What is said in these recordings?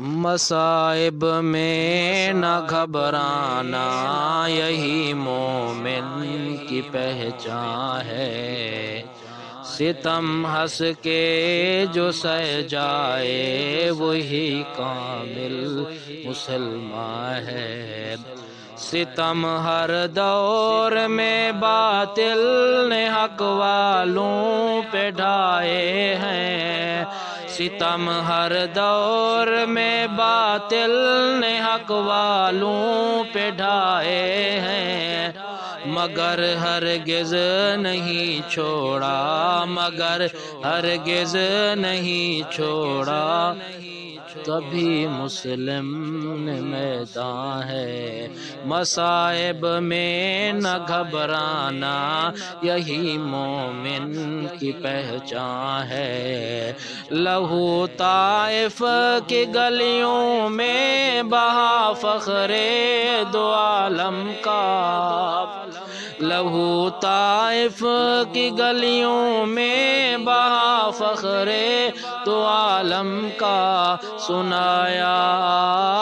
مصائب میں نہ گھبرانا یہی مومن کی پہچان ہے، ستم ہنس کے جو سہ جائے وہی کامل مسلمان ہے۔ ستم ہر دور میں باطل نے حق والوں پہ ڈھائے ہیں، ستم ہر دور میں باطل نے حق والوں پہ ڈھائے ہیں، مگر ہرگز نہیں چھوڑا، مگر ہرگز نہیں چھوڑا، کبھی مسلم نے میدان ہے۔ مصائب میں نہ گھبرانا یہی مومن کی پہچان ہے۔ لہو طائف کی گلیوں میں بہا فخر دو عالم کا، لہو طائف کی گلیوں میں بہا فخر دو عالم کا، سنایا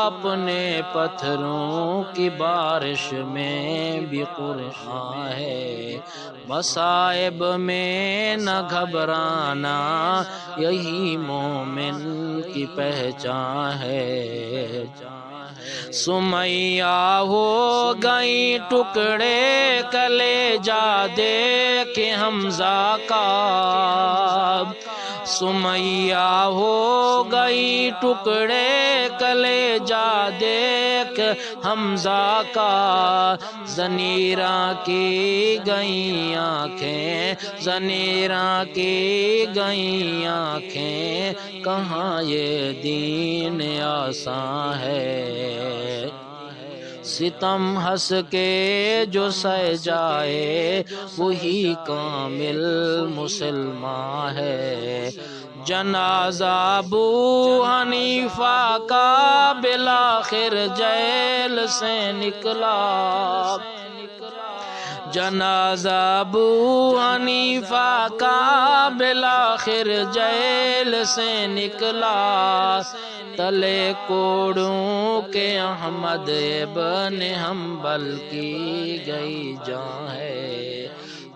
آپ نے پتھروں کی بارش میں بھی قرآن ہے۔ مصائب میں نہ گھبرانا یہی مومن کی پہچان ہے۔ سمیہ ہو گئی ٹکڑے کلیجہ دیکھ حمزہ کا، سمیہ ہو گئی ٹکڑے کلیجہ دیکھ حمزہ کا، زنیراں کی گئیں آنکھیں، زنیراں کی گئیں آنکھیں، کہاں یہ دین آسان ہے۔ ستم ہنس کے جو سہ جائے وہی کامل مسلمان ہے۔ جنازہ ابو حنیفہ کا بالآخر جیل سے نکلا، جنازہ ابو حنیفہ کا بالآخر جیل سے نکلا، تلے کوڑوں کے احمد ابن حنبل کی گئی جان ہے،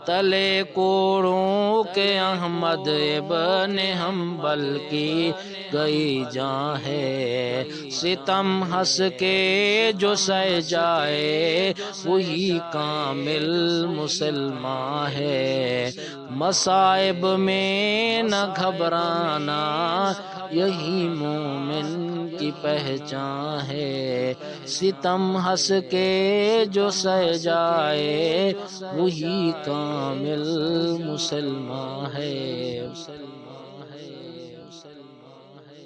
تلے کوڑوں کے احمد ابن حنبل کی گئی جان ہے۔ ستم ہنس کے جو سہ جائے وہی کامل مسلمان ہے۔ مصائب میں نہ گھبرانا یہی مومن کی پہچان ہے، ستم ہنس کے جو سہ جائے وہی کامل مسلمان ہے۔